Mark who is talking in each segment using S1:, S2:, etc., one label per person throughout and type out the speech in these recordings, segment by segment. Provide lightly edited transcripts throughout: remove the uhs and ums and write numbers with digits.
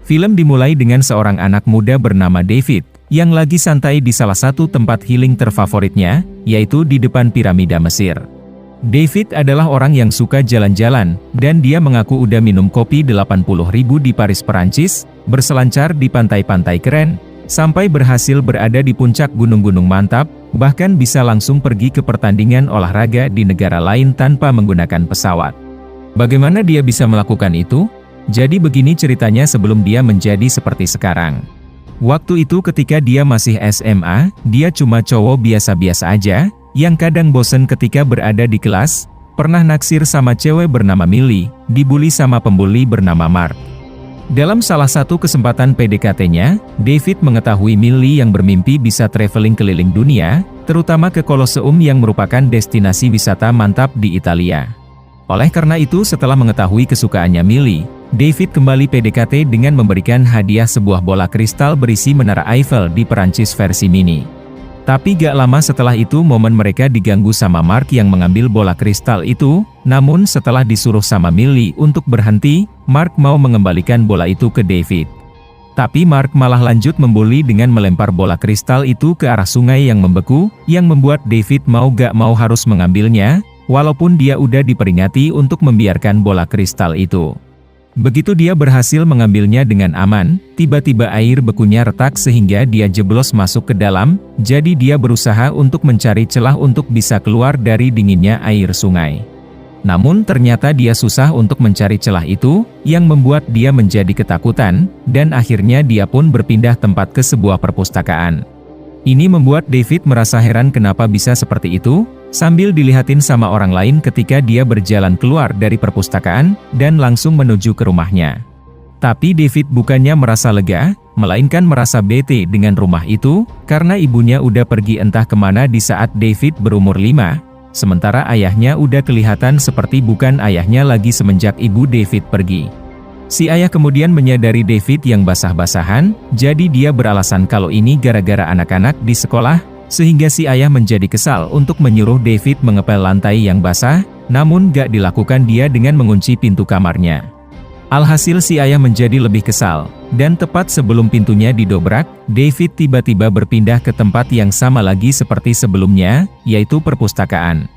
S1: Film dimulai dengan seorang anak muda bernama David, yang lagi santai di salah satu tempat healing terfavoritnya, yaitu di depan piramida Mesir. David adalah orang yang suka jalan-jalan, dan dia mengaku udah minum kopi 80.000 di Paris, Perancis, berselancar di pantai-pantai keren, sampai berhasil berada di puncak gunung-gunung mantap, bahkan bisa langsung pergi ke pertandingan olahraga di negara lain tanpa menggunakan pesawat. Bagaimana dia bisa melakukan itu? Jadi begini ceritanya sebelum dia menjadi seperti sekarang. Waktu itu ketika dia masih SMA, dia cuma cowok biasa-biasa aja, yang kadang bosen ketika berada di kelas, pernah naksir sama cewek bernama Millie, dibully sama pembuli bernama Mark. Dalam salah satu kesempatan PDKT-nya, David mengetahui Millie yang bermimpi bisa traveling keliling dunia, terutama ke Colosseum yang merupakan destinasi wisata mantap di Italia. Oleh karena itu setelah mengetahui kesukaannya Millie, David kembali PDKT dengan memberikan hadiah sebuah bola kristal berisi Menara Eiffel di Perancis versi mini. Tapi gak lama setelah itu momen mereka diganggu sama Mark yang mengambil bola kristal itu, namun setelah disuruh sama Millie untuk berhenti, Mark mau mengembalikan bola itu ke David. Tapi Mark malah lanjut membuli dengan melempar bola kristal itu ke arah sungai yang membeku, yang membuat David mau gak mau harus mengambilnya, walaupun dia udah diperingati untuk membiarkan bola kristal itu. Begitu dia berhasil mengambilnya dengan aman, tiba-tiba air bekunya retak sehingga dia jeblos masuk ke dalam, jadi dia berusaha untuk mencari celah untuk bisa keluar dari dinginnya air sungai. Namun ternyata dia susah untuk mencari celah itu, yang membuat dia menjadi ketakutan, dan akhirnya dia pun berpindah tempat ke sebuah perpustakaan. Ini membuat David merasa heran kenapa bisa seperti itu, sambil dilihatin sama orang lain ketika dia berjalan keluar dari perpustakaan, dan langsung menuju ke rumahnya. Tapi David bukannya merasa lega, melainkan merasa bete dengan rumah itu, karena ibunya udah pergi entah kemana di saat David berumur 5, sementara ayahnya udah kelihatan seperti bukan ayahnya lagi semenjak ibu David pergi. Si ayah kemudian menyadari David yang basah-basahan, jadi dia beralasan kalau ini gara-gara anak-anak di sekolah, sehingga si ayah menjadi kesal untuk menyuruh David mengepel lantai yang basah, namun gak dilakukan dia dengan mengunci pintu kamarnya. Alhasil si ayah menjadi lebih kesal, dan tepat sebelum pintunya didobrak, David tiba-tiba berpindah ke tempat yang sama lagi seperti sebelumnya, yaitu perpustakaan.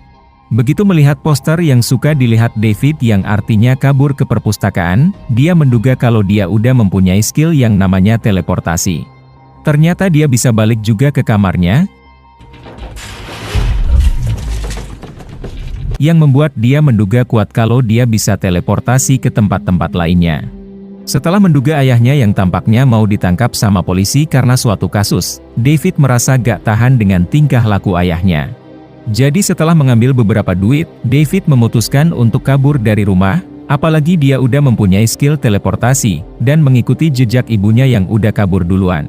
S1: Begitu melihat poster yang suka dilihat David yang artinya kabur ke perpustakaan, dia menduga kalau dia udah mempunyai skill yang namanya teleportasi. Ternyata dia bisa balik juga ke kamarnya, yang membuat dia menduga kuat kalau dia bisa teleportasi ke tempat-tempat lainnya. Setelah menduga ayahnya yang tampaknya mau ditangkap sama polisi karena suatu kasus, David merasa gak tahan dengan tingkah laku ayahnya. Jadi setelah mengambil beberapa duit, David memutuskan untuk kabur dari rumah, apalagi dia udah mempunyai skill teleportasi, dan mengikuti jejak ibunya yang udah kabur duluan.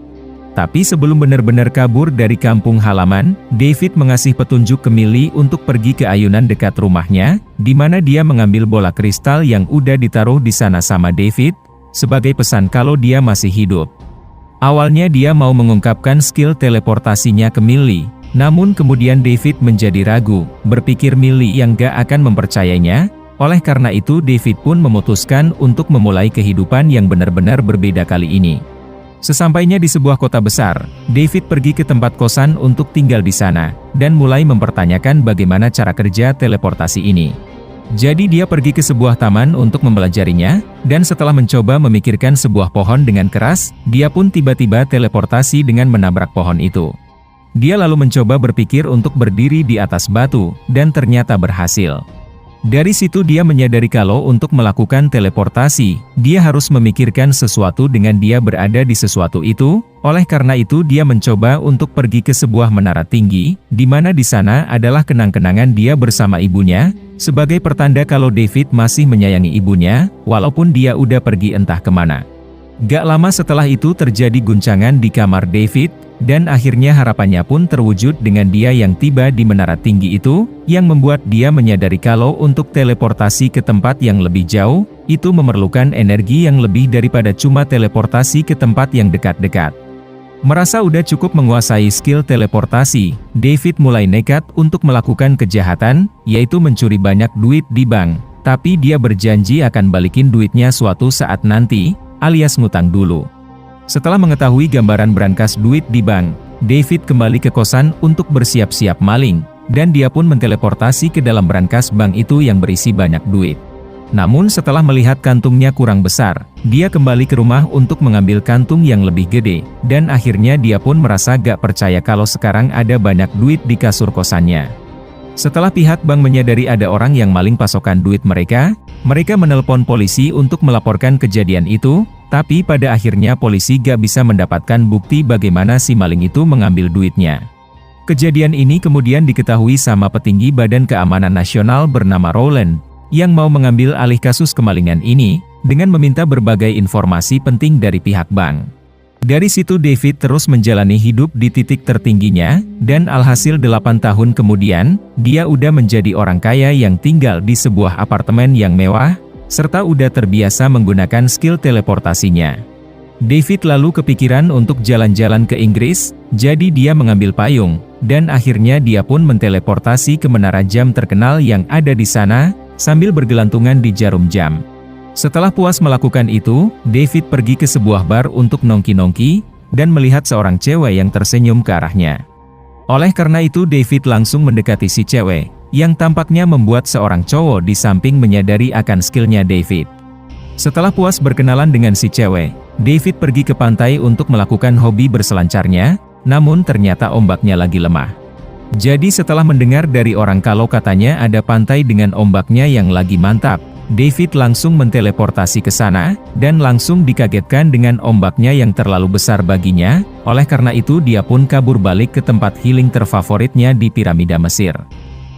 S1: Tapi sebelum benar-benar kabur dari kampung halaman, David mengasih petunjuk ke Millie untuk pergi ke ayunan dekat rumahnya, di mana dia mengambil bola kristal yang udah ditaruh di sana sama David, sebagai pesan kalau dia masih hidup. Awalnya dia mau mengungkapkan skill teleportasinya ke Millie, namun kemudian David menjadi ragu, berpikir Millie yang gak akan mempercayainya, oleh karena itu David pun memutuskan untuk memulai kehidupan yang benar-benar berbeda kali ini. Sesampainya di sebuah kota besar, David pergi ke tempat kosan untuk tinggal di sana, dan mulai mempertanyakan bagaimana cara kerja teleportasi ini. Jadi dia pergi ke sebuah taman untuk mempelajarinya, dan setelah mencoba memikirkan sebuah pohon dengan keras, dia pun tiba-tiba teleportasi dengan menabrak pohon itu. Dia lalu mencoba berpikir untuk berdiri di atas batu, dan ternyata berhasil. Dari situ dia menyadari kalau untuk melakukan teleportasi, dia harus memikirkan sesuatu dengan dia berada di sesuatu itu, oleh karena itu dia mencoba untuk pergi ke sebuah menara tinggi, di mana di sana adalah kenang-kenangan dia bersama ibunya, sebagai pertanda kalau David masih menyayangi ibunya, walaupun dia udah pergi entah kemana. Gak lama setelah itu terjadi guncangan di kamar David, dan akhirnya harapannya pun terwujud dengan dia yang tiba di menara tinggi itu, yang membuat dia menyadari kalau untuk teleportasi ke tempat yang lebih jauh, itu memerlukan energi yang lebih daripada cuma teleportasi ke tempat yang dekat-dekat. Merasa udah cukup menguasai skill teleportasi, David mulai nekat untuk melakukan kejahatan, yaitu mencuri banyak duit di bank. Tapi dia berjanji akan balikin duitnya suatu saat nanti, alias ngutang dulu. Setelah mengetahui gambaran brankas duit di bank, David kembali ke kosan untuk bersiap-siap maling, dan dia pun menteleportasi ke dalam brankas bank itu yang berisi banyak duit. Namun setelah melihat kantungnya kurang besar, dia kembali ke rumah untuk mengambil kantung yang lebih gede, dan akhirnya dia pun merasa gak percaya kalau sekarang ada banyak duit di kasur kosannya. Setelah pihak bank menyadari ada orang yang maling pasokan duit mereka menelpon polisi untuk melaporkan kejadian itu, tapi pada akhirnya polisi gak bisa mendapatkan bukti bagaimana si maling itu mengambil duitnya. Kejadian ini kemudian diketahui sama petinggi Badan Keamanan Nasional bernama Rowland, yang mau mengambil alih kasus kemalingan ini, dengan meminta berbagai informasi penting dari pihak bank. Dari situ David terus menjalani hidup di titik tertingginya, dan alhasil 8 tahun kemudian, dia udah menjadi orang kaya yang tinggal di sebuah apartemen yang mewah, serta udah terbiasa menggunakan skill teleportasinya. David lalu kepikiran untuk jalan-jalan ke Inggris, jadi dia mengambil payung, dan akhirnya dia pun menteleportasi ke menara jam terkenal yang ada di sana, sambil bergelantungan di jarum jam. Setelah puas melakukan itu, David pergi ke sebuah bar untuk nongki-nongki, dan melihat seorang cewek yang tersenyum ke arahnya. Oleh karena itu David langsung mendekati si cewek, yang tampaknya membuat seorang cowok di samping menyadari akan skillnya David. Setelah puas berkenalan dengan si cewek, David pergi ke pantai untuk melakukan hobi berselancarnya, namun ternyata ombaknya lagi lemah. Jadi setelah mendengar dari orang kalau katanya ada pantai dengan ombaknya yang lagi mantap, David langsung menteleportasi ke sana, dan langsung dikagetkan dengan ombaknya yang terlalu besar baginya, oleh karena itu dia pun kabur balik ke tempat healing terfavoritnya di piramida Mesir.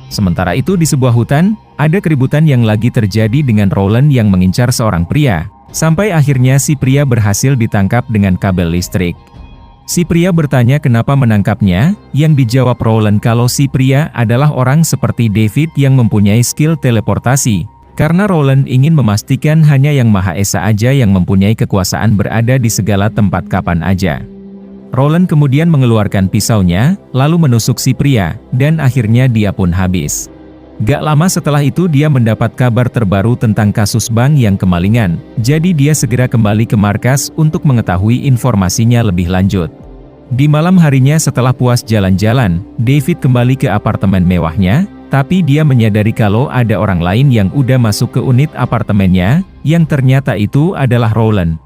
S1: Sementara itu di sebuah hutan, ada keributan yang lagi terjadi dengan Rowland yang mengincar seorang pria, sampai akhirnya si pria berhasil ditangkap dengan kabel listrik. Si pria bertanya kenapa menangkapnya, yang dijawab Rowland kalau si pria adalah orang seperti David yang mempunyai skill teleportasi, karena Rowland ingin memastikan hanya yang Maha Esa aja yang mempunyai kekuasaan berada di segala tempat kapan aja. Rowland kemudian mengeluarkan pisaunya, lalu menusuk si pria, dan akhirnya dia pun habis. Gak lama setelah itu dia mendapat kabar terbaru tentang kasus bank yang kemalingan, jadi dia segera kembali ke markas untuk mengetahui informasinya lebih lanjut. Di malam harinya setelah puas jalan-jalan, David kembali ke apartemen mewahnya, tapi dia menyadari kalau ada orang lain yang udah masuk ke unit apartemennya, yang ternyata itu adalah Rowland.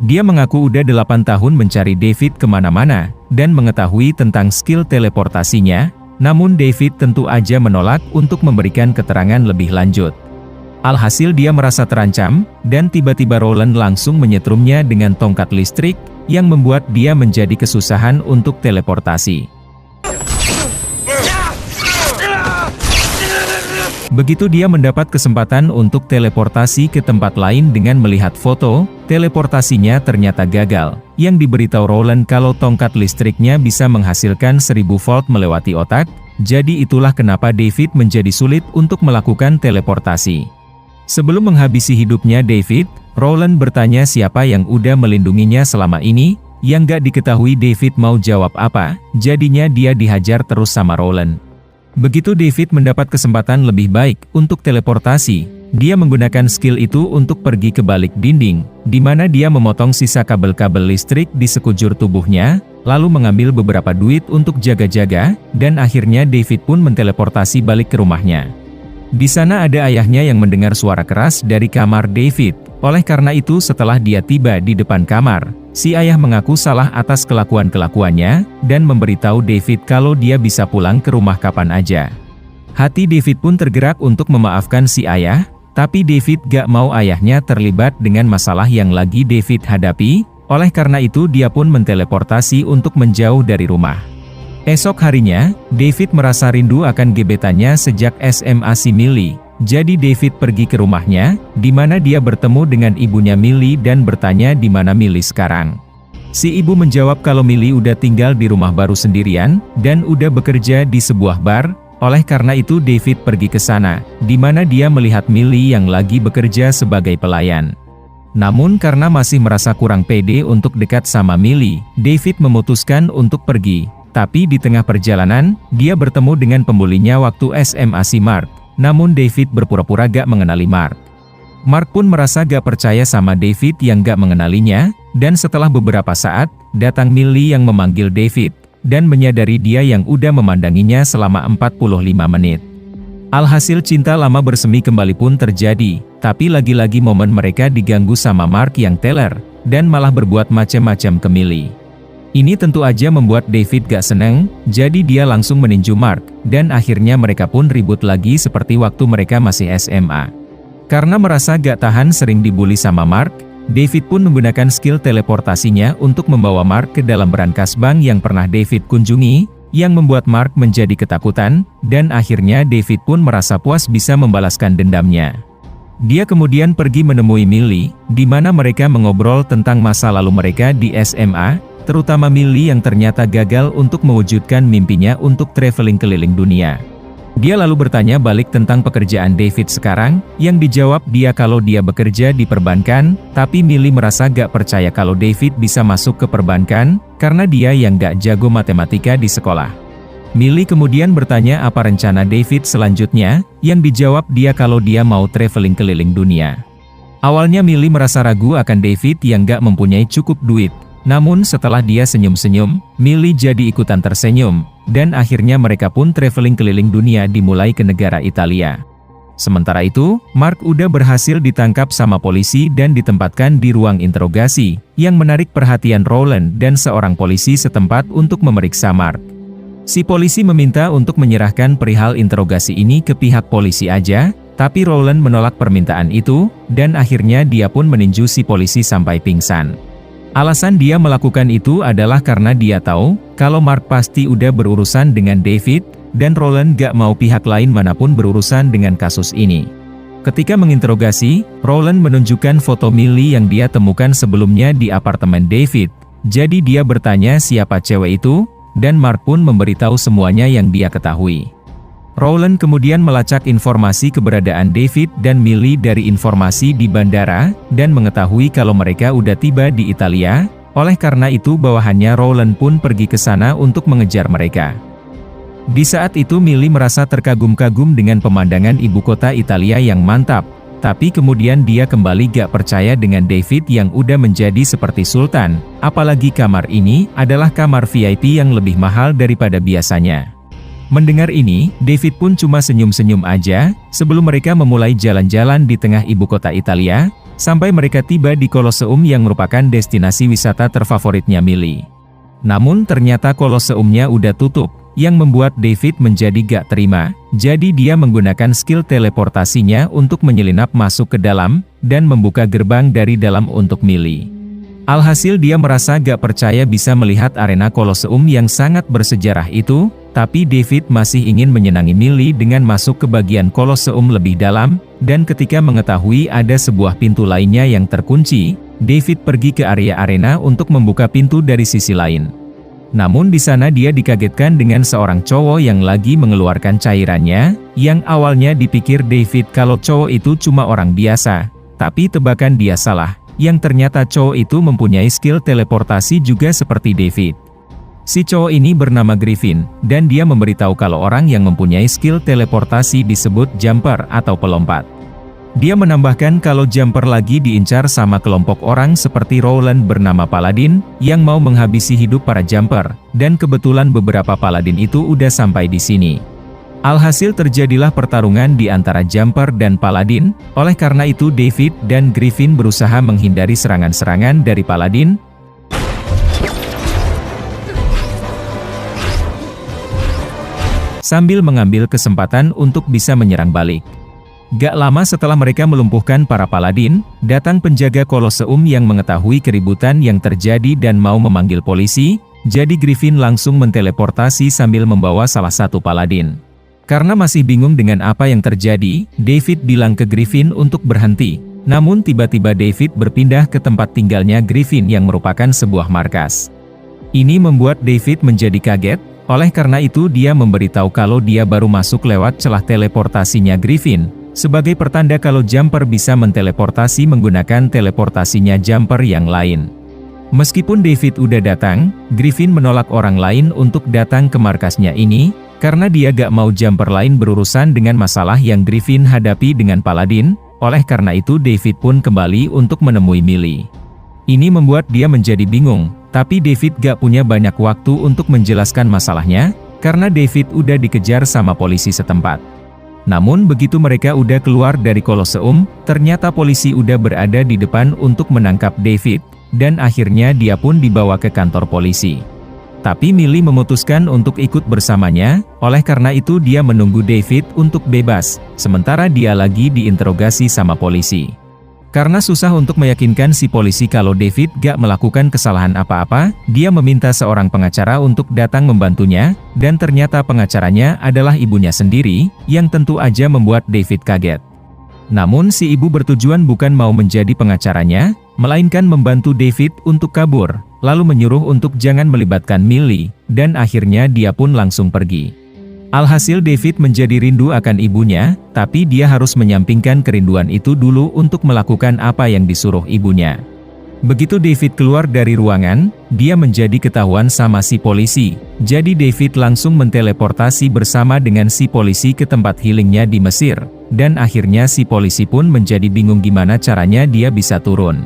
S1: Dia mengaku udah 8 tahun mencari David kemana-mana, dan mengetahui tentang skill teleportasinya, namun David tentu aja menolak untuk memberikan keterangan lebih lanjut. Alhasil dia merasa terancam, dan tiba-tiba Rowland langsung menyetrumnya dengan tongkat listrik, yang membuat dia menjadi kesusahan untuk teleportasi. Begitu dia mendapat kesempatan untuk teleportasi ke tempat lain dengan melihat foto, teleportasinya ternyata gagal, yang diberitahu Rowland kalau tongkat listriknya bisa menghasilkan 1000 volt melewati otak, jadi itulah kenapa David menjadi sulit untuk melakukan teleportasi. Sebelum menghabisi hidupnya David, Rowland bertanya siapa yang udah melindunginya selama ini, yang gak diketahui David mau jawab apa, jadinya dia dihajar terus sama Rowland. Begitu David mendapat kesempatan lebih baik untuk teleportasi, dia menggunakan skill itu untuk pergi ke balik dinding, di mana dia memotong sisa kabel-kabel listrik di sekujur tubuhnya, lalu mengambil beberapa duit untuk jaga-jaga, dan akhirnya David pun menteleportasi balik ke rumahnya. Di sana ada ayahnya yang mendengar suara keras dari kamar David, oleh karena itu setelah dia tiba di depan kamar, si ayah mengaku salah atas kelakuan-kelakuannya, dan memberitahu David kalau dia bisa pulang ke rumah kapan aja. Hati David pun tergerak untuk memaafkan si ayah, tapi David gak mau ayahnya terlibat dengan masalah yang lagi David hadapi, oleh karena itu dia pun menteleportasi untuk menjauh dari rumah. Esok harinya, David merasa rindu akan gebetannya sejak SMA si Millie. Jadi David pergi ke rumahnya, di mana dia bertemu dengan ibunya Millie dan bertanya di mana Millie sekarang. Si ibu menjawab kalau Millie udah tinggal di rumah baru sendirian, dan udah bekerja di sebuah bar. Oleh karena itu David pergi ke sana, di mana dia melihat Millie yang lagi bekerja sebagai pelayan. Namun karena masih merasa kurang pede untuk dekat sama Millie, David memutuskan untuk pergi. Tapi di tengah perjalanan, dia bertemu dengan pembulinya waktu SMA si Mark. Namun David berpura-pura gak mengenali Mark. Mark pun merasa gak percaya sama David yang gak mengenalinya, dan setelah beberapa saat, datang Millie yang memanggil David, dan menyadari dia yang udah memandanginya selama 45 menit. Alhasil cinta lama bersemi kembali pun terjadi, tapi lagi-lagi momen mereka diganggu sama Mark yang teler, dan malah berbuat macem-macem ke Millie. Ini tentu aja membuat David gak seneng, jadi dia langsung meninju Mark, dan akhirnya mereka pun ribut lagi seperti waktu mereka masih SMA. Karena merasa gak tahan sering dibully sama Mark, David pun menggunakan skill teleportasinya untuk membawa Mark ke dalam berangkas bank yang pernah David kunjungi, yang membuat Mark menjadi ketakutan, dan akhirnya David pun merasa puas bisa membalaskan dendamnya. Dia kemudian pergi menemui Millie, di mana mereka mengobrol tentang masa lalu mereka di SMA, terutama Millie yang ternyata gagal untuk mewujudkan mimpinya untuk traveling keliling dunia. Dia lalu bertanya balik tentang pekerjaan David sekarang, yang dijawab dia kalau dia bekerja di perbankan, tapi Millie merasa gak percaya kalau David bisa masuk ke perbankan, karena dia yang gak jago matematika di sekolah. Millie kemudian bertanya apa rencana David selanjutnya, yang dijawab dia kalau dia mau traveling keliling dunia. Awalnya Millie merasa ragu akan David yang gak mempunyai cukup duit. Namun setelah dia senyum-senyum, Millie jadi ikutan tersenyum, dan akhirnya mereka pun traveling keliling dunia dimulai ke negara Italia. Sementara itu, Mark udah berhasil ditangkap sama polisi dan ditempatkan di ruang interogasi, yang menarik perhatian Roland dan seorang polisi setempat untuk memeriksa Mark. Si polisi meminta untuk menyerahkan perihal interogasi ini ke pihak polisi aja, tapi Roland menolak permintaan itu, dan akhirnya dia pun meninju si polisi sampai pingsan. Alasan dia melakukan itu adalah karena dia tahu, kalau Mark pasti udah berurusan dengan David, dan Roland gak mau pihak lain manapun berurusan dengan kasus ini. Ketika menginterogasi, Roland menunjukkan foto Millie yang dia temukan sebelumnya di apartemen David. Jadi dia bertanya siapa cewek itu, dan Mark pun memberitahu semuanya yang dia ketahui. Roland kemudian melacak informasi keberadaan David dan Millie dari informasi di bandara, dan mengetahui kalau mereka udah tiba di Italia, oleh karena itu bawahannya Roland pun pergi ke sana untuk mengejar mereka. Di saat itu Millie merasa terkagum-kagum dengan pemandangan ibu kota Italia yang mantap, tapi kemudian dia kembali gak percaya dengan David yang udah menjadi seperti sultan, apalagi kamar ini adalah kamar VIP yang lebih mahal daripada biasanya. Mendengar ini, David pun cuma senyum-senyum aja, sebelum mereka memulai jalan-jalan di tengah ibu kota Italia, sampai mereka tiba di Colosseum yang merupakan destinasi wisata terfavoritnya Millie. Namun ternyata Colosseumnya udah tutup, yang membuat David menjadi gak terima, jadi dia menggunakan skill teleportasinya untuk menyelinap masuk ke dalam, dan membuka gerbang dari dalam untuk Millie. Alhasil dia merasa gak percaya bisa melihat arena Colosseum yang sangat bersejarah itu, tapi David masih ingin menyenangi Millie dengan masuk ke bagian Colosseum lebih dalam, dan ketika mengetahui ada sebuah pintu lainnya yang terkunci, David pergi ke area arena untuk membuka pintu dari sisi lain. Namun di sana dia dikagetkan dengan seorang cowok yang lagi mengeluarkan cairannya, yang awalnya dipikir David kalau cowok itu cuma orang biasa, tapi tebakan dia salah, yang ternyata cowok itu mempunyai skill teleportasi juga seperti David. Si cowok ini bernama Griffin, dan dia memberitahu kalau orang yang mempunyai skill teleportasi disebut jumper atau pelompat. Dia menambahkan kalau jumper lagi diincar sama kelompok orang seperti Roland bernama Paladin, yang mau menghabisi hidup para jumper, dan kebetulan beberapa Paladin itu udah sampai di sini. Alhasil terjadilah pertarungan di antara jumper dan Paladin, oleh karena itu David dan Griffin berusaha menghindari serangan-serangan dari Paladin, sambil mengambil kesempatan untuk bisa menyerang balik. Gak lama setelah mereka melumpuhkan para Paladin, datang penjaga Colosseum yang mengetahui keributan yang terjadi dan mau memanggil polisi, jadi Griffin langsung menteleportasi sambil membawa salah satu Paladin. Karena masih bingung dengan apa yang terjadi, David bilang ke Griffin untuk berhenti, namun tiba-tiba David berpindah ke tempat tinggalnya Griffin yang merupakan sebuah markas. Ini membuat David menjadi kaget. Oleh karena itu dia memberitahu kalau dia baru masuk lewat celah teleportasinya Griffin, sebagai pertanda kalau jumper bisa menteleportasi menggunakan teleportasinya jumper yang lain. Meskipun David udah datang, Griffin menolak orang lain untuk datang ke markasnya ini, karena dia gak mau jumper lain berurusan dengan masalah yang Griffin hadapi dengan Paladin, oleh karena itu David pun kembali untuk menemui Millie. Ini membuat dia menjadi bingung, tapi David gak punya banyak waktu untuk menjelaskan masalahnya, karena David udah dikejar sama polisi setempat. Namun begitu mereka udah keluar dari Koloseum, ternyata polisi udah berada di depan untuk menangkap David, dan akhirnya dia pun dibawa ke kantor polisi. Tapi Millie memutuskan untuk ikut bersamanya, oleh karena itu dia menunggu David untuk bebas, sementara dia lagi diinterogasi sama polisi. Karena susah untuk meyakinkan si polisi kalau David gak melakukan kesalahan apa-apa, dia meminta seorang pengacara untuk datang membantunya, dan ternyata pengacaranya adalah ibunya sendiri, yang tentu aja membuat David kaget. Namun si ibu bertujuan bukan mau menjadi pengacaranya, melainkan membantu David untuk kabur, lalu menyuruh untuk jangan melibatkan Millie, dan akhirnya dia pun langsung pergi. Alhasil David menjadi rindu akan ibunya, tapi dia harus menyampingkan kerinduan itu dulu untuk melakukan apa yang disuruh ibunya. Begitu David keluar dari ruangan, dia menjadi ketahuan sama si polisi. Jadi David langsung menteleportasi bersama dengan si polisi ke tempat healingnya di Mesir, dan akhirnya si polisi pun menjadi bingung gimana caranya dia bisa turun.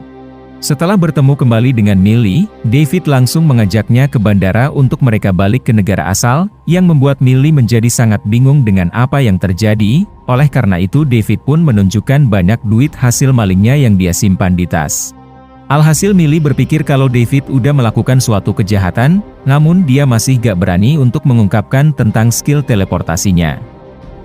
S1: Setelah bertemu kembali dengan Millie, David langsung mengajaknya ke bandara untuk mereka balik ke negara asal, yang membuat Millie menjadi sangat bingung dengan apa yang terjadi. Oleh karena itu David pun menunjukkan banyak duit hasil malingnya yang dia simpan di tas. Alhasil Millie berpikir kalau David udah melakukan suatu kejahatan, namun dia masih gak berani untuk mengungkapkan tentang skill teleportasinya.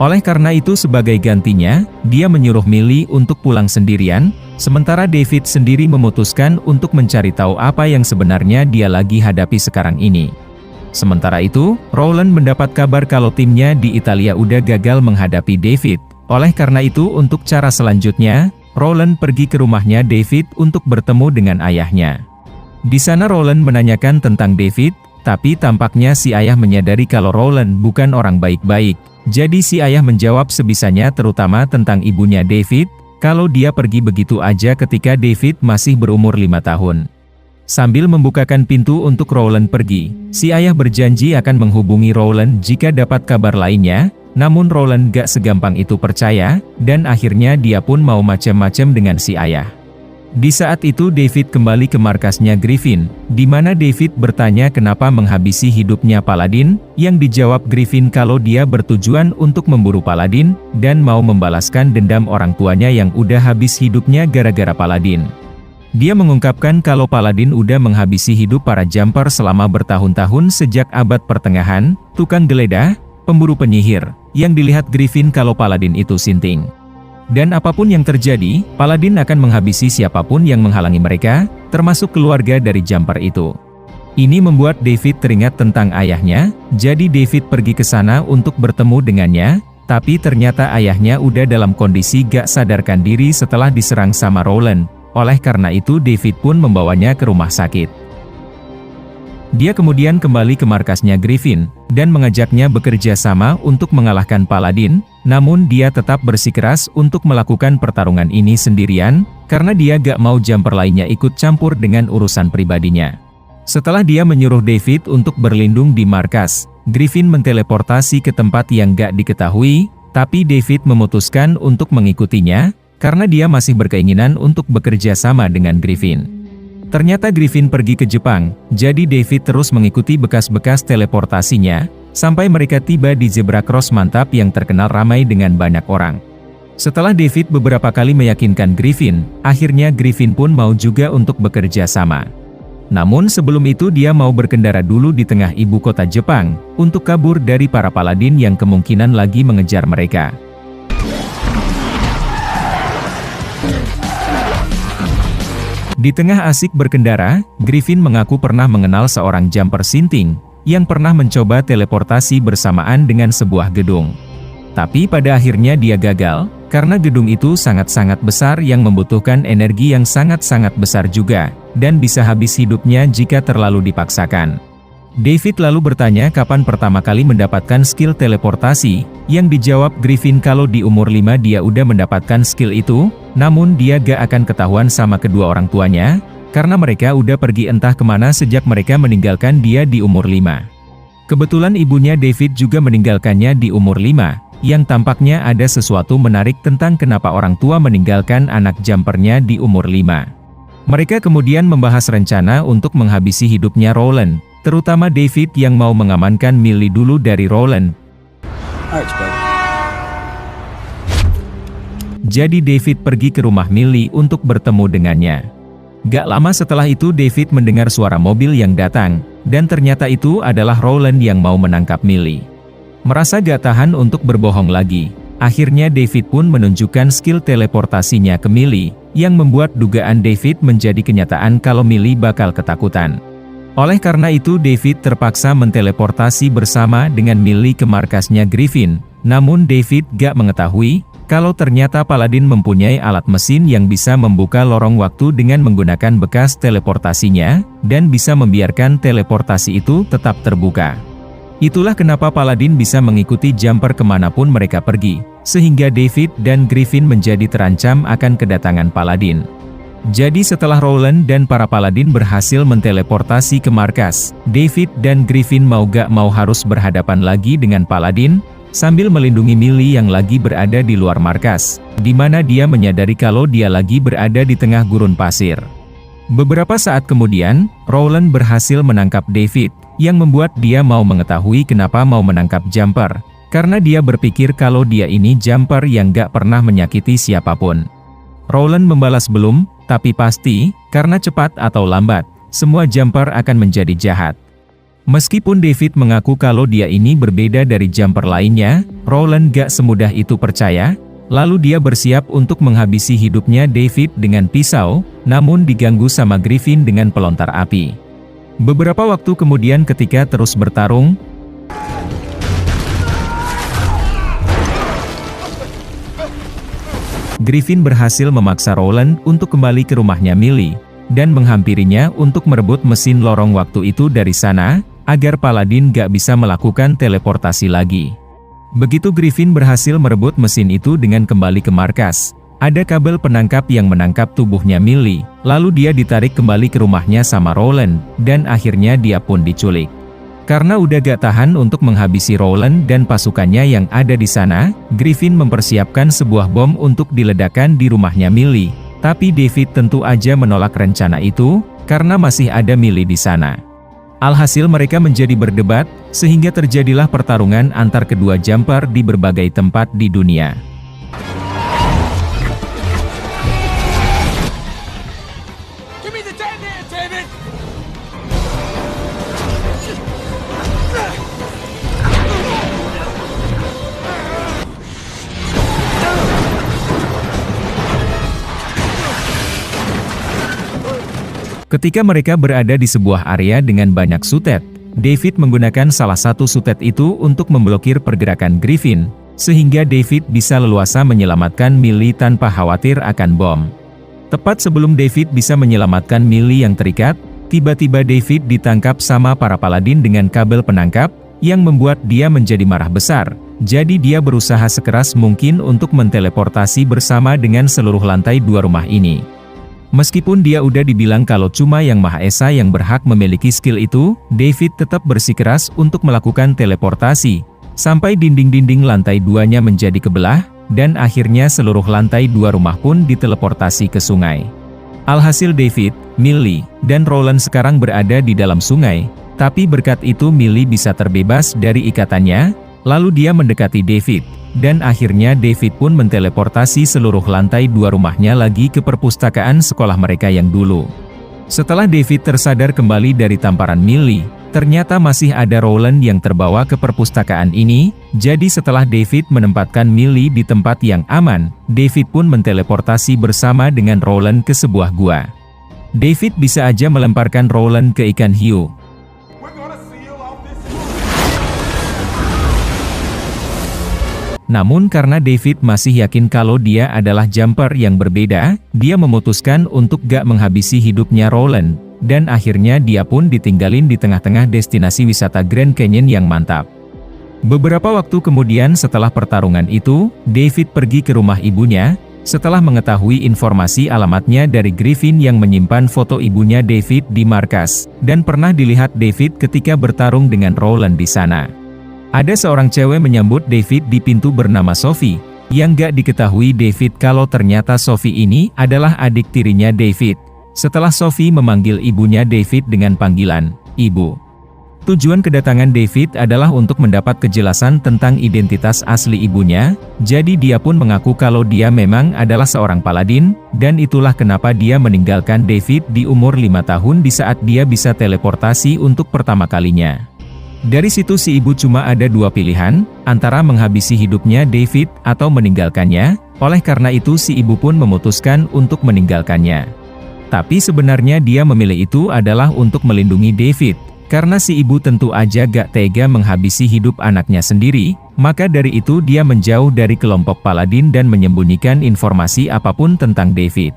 S1: Oleh karena itu sebagai gantinya, dia menyuruh Millie untuk pulang sendirian, sementara David sendiri memutuskan untuk mencari tahu apa yang sebenarnya dia lagi hadapi sekarang ini. Sementara itu, Rowland mendapat kabar kalau timnya di Italia udah gagal menghadapi David. Oleh karena itu untuk cara selanjutnya, Rowland pergi ke rumahnya David untuk bertemu dengan ayahnya. Di sana Rowland menanyakan tentang David, tapi tampaknya si ayah menyadari kalau Rowland bukan orang baik-baik. Jadi si ayah menjawab sebisanya terutama tentang ibunya David, kalau dia pergi begitu aja ketika David masih berumur 5 tahun. Sambil membukakan pintu untuk Rowland pergi, si ayah berjanji akan menghubungi Rowland jika dapat kabar lainnya, namun Rowland gak segampang itu percaya, dan akhirnya dia pun mau macam-macam dengan si ayah. Di saat itu David kembali ke markasnya Griffin, di mana David bertanya kenapa menghabisi hidupnya Paladin, yang dijawab Griffin kalau dia bertujuan untuk memburu Paladin, dan mau membalaskan dendam orang tuanya yang udah habis hidupnya gara-gara Paladin. Dia mengungkapkan kalau Paladin udah menghabisi hidup para jumper selama bertahun-tahun sejak abad pertengahan, tukang geledah, pemburu penyihir, yang dilihat Griffin kalau Paladin itu sinting. Dan apapun yang terjadi, Paladin akan menghabisi siapapun yang menghalangi mereka, termasuk keluarga dari jumper itu. Ini membuat David teringat tentang ayahnya, jadi David pergi ke sana untuk bertemu dengannya, tapi ternyata ayahnya udah dalam kondisi gak sadarkan diri setelah diserang sama Rowland. Oleh karena itu David pun membawanya ke rumah sakit. Dia kemudian kembali ke markasnya Griffin, dan mengajaknya bekerja sama untuk mengalahkan Paladin, namun dia tetap bersikeras untuk melakukan pertarungan ini sendirian, karena dia gak mau jumper lainnya ikut campur dengan urusan pribadinya. Setelah dia menyuruh David untuk berlindung di markas, Griffin menteleportasi ke tempat yang gak diketahui, tapi David memutuskan untuk mengikutinya, karena dia masih berkeinginan untuk bekerja sama dengan Griffin. Ternyata Griffin pergi ke Jepang, jadi David terus mengikuti bekas-bekas teleportasinya, sampai mereka tiba di zebra cross mantap yang terkenal ramai dengan banyak orang. Setelah David beberapa kali meyakinkan Griffin, akhirnya Griffin pun mau juga untuk bekerja sama. Namun sebelum itu dia mau berkendara dulu di tengah ibu kota Jepang, untuk kabur dari para Paladin yang kemungkinan lagi mengejar mereka. Di tengah asik berkendara, Griffin mengaku pernah mengenal seorang jumper sinting, yang pernah mencoba teleportasi bersamaan dengan sebuah gedung. Tapi pada akhirnya dia gagal, karena gedung itu sangat-sangat besar yang membutuhkan energi yang sangat-sangat besar juga, dan bisa habis hidupnya jika terlalu dipaksakan. David lalu bertanya kapan pertama kali mendapatkan skill teleportasi, yang dijawab Griffin kalau di umur 5 dia udah mendapatkan skill itu, namun dia gak akan ketahuan sama kedua orang tuanya, karena mereka udah pergi entah kemana sejak mereka meninggalkan dia di umur 5. Kebetulan ibunya David juga meninggalkannya di umur 5, yang tampaknya ada sesuatu menarik tentang kenapa orang tua meninggalkan anak jumpernya di umur 5. Mereka kemudian membahas rencana untuk menghabisi hidupnya Roland, terutama David yang mau mengamankan Millie dulu dari Roland. Jadi David pergi ke rumah Millie untuk bertemu dengannya. Gak lama setelah itu David mendengar suara mobil yang datang, dan ternyata itu adalah Roland yang mau menangkap Millie. Merasa gak tahan untuk berbohong lagi, akhirnya David pun menunjukkan skill teleportasinya ke Millie, yang membuat dugaan David menjadi kenyataan kalau Millie bakal ketakutan. Oleh karena itu David terpaksa menteleportasi bersama dengan Millie ke markasnya Griffin, namun David gak mengetahui kalau ternyata Paladin mempunyai alat mesin yang bisa membuka lorong waktu dengan menggunakan bekas teleportasinya, dan bisa membiarkan teleportasi itu tetap terbuka. Itulah kenapa Paladin bisa mengikuti jumper kemanapun mereka pergi, sehingga David dan Griffin menjadi terancam akan kedatangan Paladin. Jadi setelah Roland dan para Paladin berhasil menteleportasi ke markas, David dan Griffin mau gak mau harus berhadapan lagi dengan Paladin, sambil melindungi Millie yang lagi berada di luar markas, di mana dia menyadari kalau dia lagi berada di tengah gurun pasir. Beberapa saat kemudian, Roland berhasil menangkap David, yang membuat dia mau mengetahui kenapa mau menangkap jumper, karena dia berpikir kalau dia ini jumper yang gak pernah menyakiti siapapun. Roland membalas belum, tapi pasti, karena cepat atau lambat, semua jumper akan menjadi jahat. Meskipun David mengaku kalau dia ini berbeda dari jumper lainnya, Roland gak semudah itu percaya, lalu dia bersiap untuk menghabisi hidupnya David dengan pisau, namun diganggu sama Griffin dengan pelontar api. Beberapa waktu kemudian ketika terus bertarung, Griffin berhasil memaksa Roland untuk kembali ke rumahnya Millie, dan menghampirinya untuk merebut mesin lorong waktu itu dari sana, agar Paladin gak bisa melakukan teleportasi lagi. Begitu Griffin berhasil merebut mesin itu dengan kembali ke markas, ada kabel penangkap yang menangkap tubuhnya Millie, lalu dia ditarik kembali ke rumahnya sama Roland, dan akhirnya dia pun diculik. Karena udah gak tahan untuk menghabisi Roland dan pasukannya yang ada di sana, Griffin mempersiapkan sebuah bom untuk diledakkan di rumahnya Millie, tapi David tentu aja menolak rencana itu, karena masih ada Millie di sana. Alhasil mereka menjadi berdebat, sehingga terjadilah pertarungan antar kedua jumper di berbagai tempat di dunia. Ketika mereka berada di sebuah area dengan banyak sutet, David menggunakan salah satu sutet itu untuk memblokir pergerakan Griffin, sehingga David bisa leluasa menyelamatkan Millie tanpa khawatir akan bom. Tepat sebelum David bisa menyelamatkan Millie yang terikat, tiba-tiba David ditangkap sama para Paladin dengan kabel penangkap, yang membuat dia menjadi marah besar. Jadi dia berusaha sekeras mungkin untuk menteleportasi bersama dengan seluruh lantai 2 rumah ini. Meskipun dia udah dibilang kalau cuma Yang Maha Esa yang berhak memiliki skill itu, David tetap bersikeras untuk melakukan teleportasi, sampai dinding-dinding lantai 2-nya menjadi kebelah, dan akhirnya seluruh lantai 2 rumah pun diteleportasi ke sungai. Alhasil David, Millie, dan Roland sekarang berada di dalam sungai, tapi berkat itu Millie bisa terbebas dari ikatannya, lalu dia mendekati David. Dan akhirnya David pun menteleportasi seluruh lantai 2 rumahnya lagi ke perpustakaan sekolah mereka yang dulu. Setelah David tersadar kembali dari tamparan Millie, ternyata masih ada Roland yang terbawa ke perpustakaan ini, jadi setelah David menempatkan Millie di tempat yang aman, David pun menteleportasi bersama dengan Roland ke sebuah gua. David bisa aja melemparkan Roland ke ikan hiu. Namun karena David masih yakin kalau dia adalah jumper yang berbeda, dia memutuskan untuk gak menghabisi hidupnya Roland, dan akhirnya dia pun ditinggalin di tengah-tengah destinasi wisata Grand Canyon yang mantap. Beberapa waktu kemudian setelah pertarungan itu, David pergi ke rumah ibunya, setelah mengetahui informasi alamatnya dari Griffin yang menyimpan foto ibunya David di markas, dan pernah dilihat David ketika bertarung dengan Roland di sana. Ada seorang cewek menyambut David di pintu bernama Sophie, yang gak diketahui David kalau ternyata Sophie ini adalah adik tirinya David. Setelah Sophie memanggil ibunya David dengan panggilan, Ibu. Tujuan kedatangan David adalah untuk mendapat kejelasan tentang identitas asli ibunya, jadi dia pun mengaku kalau dia memang adalah seorang paladin, dan itulah kenapa dia meninggalkan David di umur 5 tahun di saat dia bisa teleportasi untuk pertama kalinya. Dari situ si ibu cuma ada dua pilihan, antara menghabisi hidupnya David atau meninggalkannya, oleh karena itu si ibu pun memutuskan untuk meninggalkannya. Tapi sebenarnya dia memilih itu adalah untuk melindungi David. Karena si ibu tentu aja gak tega menghabisi hidup anaknya sendiri, maka dari itu dia menjauh dari kelompok paladin dan menyembunyikan informasi apapun tentang David.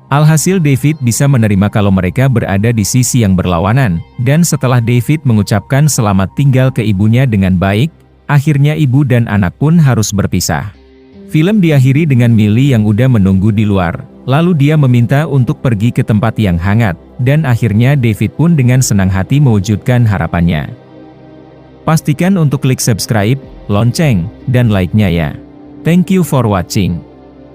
S1: Alhasil David bisa menerima kalau mereka berada di sisi yang berlawanan, dan setelah David mengucapkan selamat tinggal ke ibunya dengan baik, akhirnya ibu dan anak pun harus berpisah. Film diakhiri dengan Millie yang udah menunggu di luar, lalu dia meminta untuk pergi ke tempat yang hangat, dan akhirnya David pun dengan senang hati mewujudkan harapannya. Pastikan untuk klik subscribe, lonceng, dan like-nya ya. Thank you for watching.